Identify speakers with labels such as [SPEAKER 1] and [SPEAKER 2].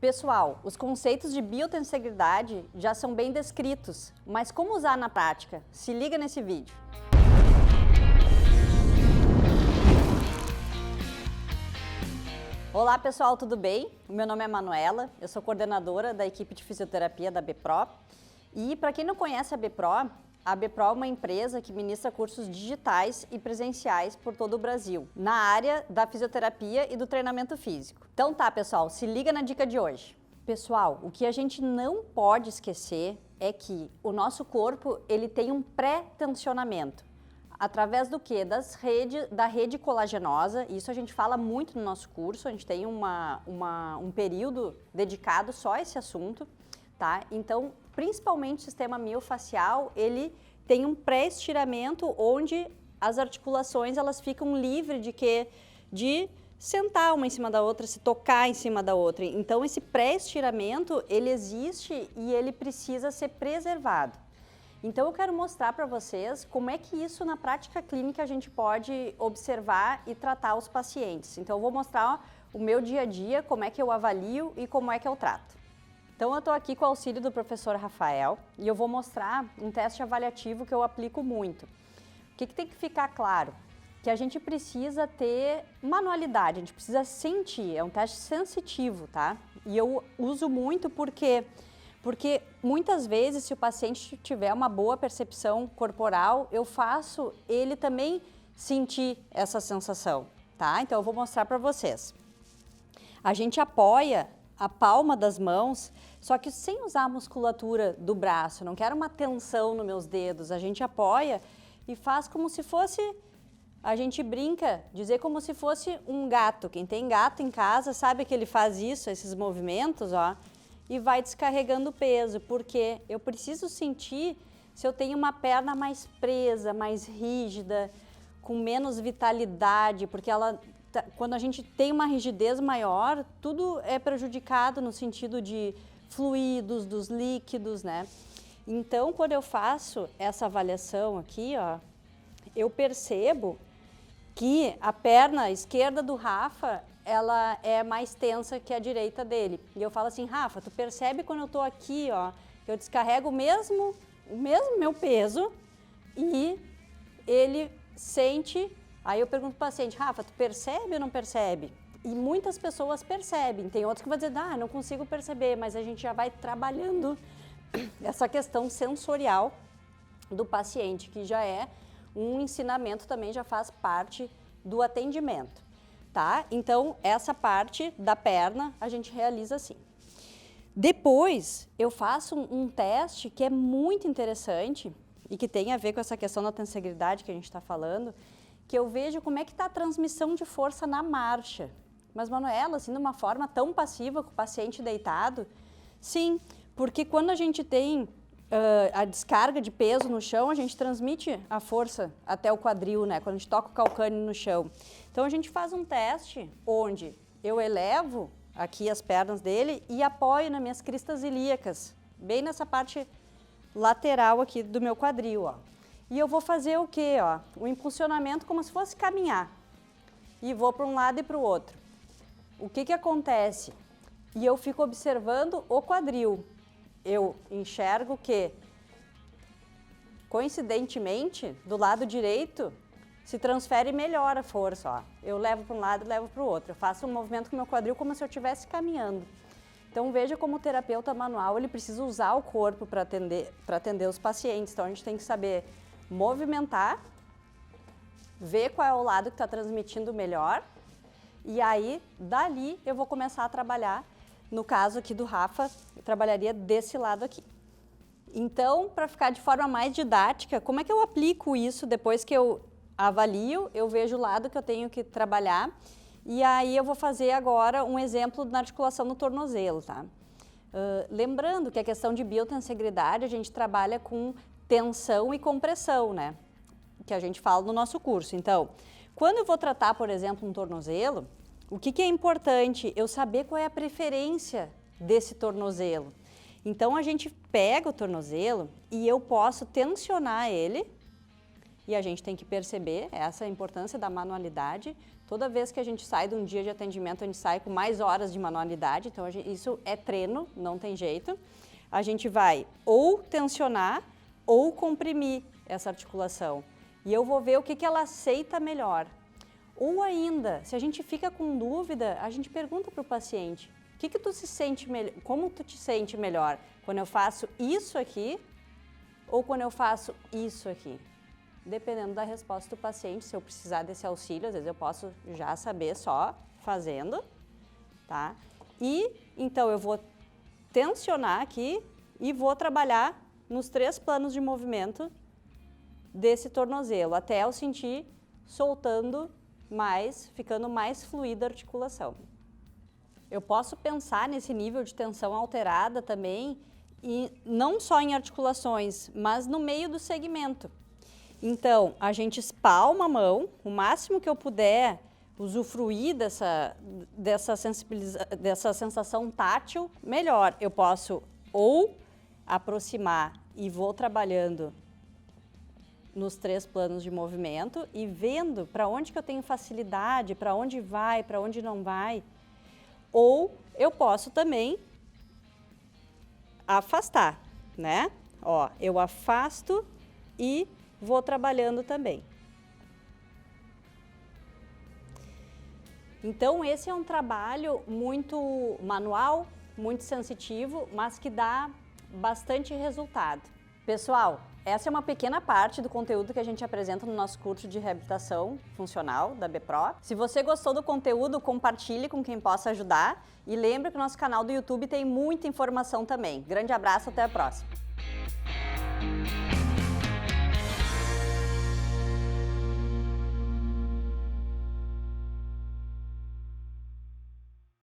[SPEAKER 1] Pessoal, os conceitos de biotensegridade já são bem descritos, mas como usar na prática? Se liga nesse vídeo. Olá pessoal, tudo bem? O meu nome é Manuela, eu sou coordenadora da equipe de fisioterapia da BPRO. E para quem não conhece a BPRO é uma empresa que ministra cursos digitais e presenciais por todo o Brasil, na área da fisioterapia e do treinamento físico. Então tá, pessoal, se liga na dica de hoje. Pessoal, o que a gente não pode esquecer é que o nosso corpo ele tem um pré-tensionamento. Através do quê? Da rede colagenosa, isso a gente fala muito no nosso curso, a gente tem um período dedicado só a esse assunto, tá? Então, principalmente o sistema miofascial, ele tem um pré-estiramento onde as articulações elas ficam livres de sentar uma em cima da outra, se tocar em cima da outra. Então, esse pré-estiramento, ele existe e ele precisa ser preservado. Então, eu quero mostrar para vocês como é que isso na prática clínica a gente pode observar e tratar os pacientes. Então, eu vou mostrar o meu dia a dia, como é que eu avalio e como é que eu trato. Então, eu estou aqui com o auxílio do professor Rafael e eu vou mostrar um teste avaliativo que eu aplico muito. O que tem que ficar claro? Que a gente precisa ter manualidade, a gente precisa sentir, é um teste sensitivo, tá? E eu uso muito porque muitas vezes, se o paciente tiver uma boa percepção corporal, eu faço ele também sentir essa sensação, tá? Então, eu vou mostrar para vocês. A gente apoia a palma das mãos, só que sem usar a musculatura do braço, não quero uma tensão nos meus dedos, a gente apoia e faz como se fosse, a gente brinca, dizer como se fosse um gato. Quem tem gato em casa sabe que ele faz isso, esses movimentos, ó, e vai descarregando o peso, porque eu preciso sentir se eu tenho uma perna mais presa, mais rígida, com menos vitalidade, porque quando a gente tem uma rigidez maior, tudo é prejudicado no sentido de fluidos, dos líquidos, né? Então, quando eu faço essa avaliação aqui, ó, eu percebo que a perna esquerda do Rafa, ela é mais tensa que a direita dele. E eu falo assim, Rafa, tu percebe quando eu tô aqui, ó, eu descarrego o mesmo meu peso e ele sente. Aí eu pergunto pro paciente, Rafa, tu percebe ou não percebe? E muitas pessoas percebem, tem outros que vão dizer, não consigo perceber, mas a gente já vai trabalhando essa questão sensorial do paciente, que já é um ensinamento também, já faz parte do atendimento, tá? Então, essa parte da perna a gente realiza assim. Depois, eu faço um teste que é muito interessante e que tem a ver com essa questão da tensegridade que a gente está falando, que eu vejo como é que está a transmissão de força na marcha. Mas, Manuela, assim, de uma forma tão passiva com o paciente deitado? Sim, porque quando a gente tem a descarga de peso no chão, a gente transmite a força até o quadril, né? Quando a gente toca o calcâneo no chão. Então, a gente faz um teste onde eu elevo aqui as pernas dele e apoio nas minhas cristas ilíacas, bem nessa parte lateral aqui do meu quadril, ó. E eu vou fazer o quê? Ó? O impulsionamento como se fosse caminhar. E vou para um lado e para o outro. O que acontece? E eu fico observando o quadril. Eu enxergo que, coincidentemente, do lado direito, se transfere melhor a força. Ó. Eu levo para um lado e levo para o outro. Eu faço um movimento com o meu quadril como se eu estivesse caminhando. Então, veja como o terapeuta manual ele precisa usar o corpo para atender os pacientes. Então, a gente tem que saber movimentar, ver qual é o lado que está transmitindo melhor e aí, dali, eu vou começar a trabalhar. No caso aqui do Rafa, eu trabalharia desse lado aqui. Então, para ficar de forma mais didática, como é que eu aplico isso depois que eu avalio, eu vejo o lado que eu tenho que trabalhar e aí eu vou fazer agora um exemplo na articulação no tornozelo, tá? Lembrando que a questão de biotensegridade, a gente trabalha com tensão e compressão, né? Que a gente fala no nosso curso. Então, quando eu vou tratar, por exemplo, um tornozelo, o que é importante? Eu saber qual é a preferência desse tornozelo. Então, a gente pega o tornozelo e eu posso tensionar ele, e a gente tem que perceber essa importância da manualidade. Toda vez que a gente sai de um dia de atendimento, a gente sai com mais horas de manualidade, então isso é treino, não tem jeito. A gente vai ou tensionar ou comprimir essa articulação. E eu vou ver o que ela aceita melhor. Ou ainda, se a gente fica com dúvida, a gente pergunta para o paciente, o que tu se sente melhor, como tu te sente melhor? Quando eu faço isso aqui ou quando eu faço isso aqui? Dependendo da resposta do paciente, se eu precisar desse auxílio, às vezes eu posso já saber só fazendo, tá? E então eu vou tensionar aqui e vou trabalhar nos 3 planos de movimento desse tornozelo, até eu sentir soltando mais, ficando mais fluida a articulação. Eu posso pensar nesse nível de tensão alterada também, e não só em articulações, mas no meio do segmento. Então, a gente espalma a mão, o máximo que eu puder usufruir dessa sensação tátil, melhor. Eu posso ou aproximar e vou trabalhando nos 3 planos de movimento e vendo para onde que eu tenho facilidade, para onde vai, para onde não vai. Ou eu posso também afastar, né? Ó, eu afasto e vou trabalhando também. Então, esse é um trabalho muito manual, muito sensitivo, mas que dá bastante resultado. Pessoal, essa é uma pequena parte do conteúdo que a gente apresenta no nosso curso de reabilitação funcional da BPRO. Se você gostou do conteúdo, compartilhe com quem possa ajudar e lembre que o nosso canal do YouTube tem muita informação também. Grande abraço, até a próxima!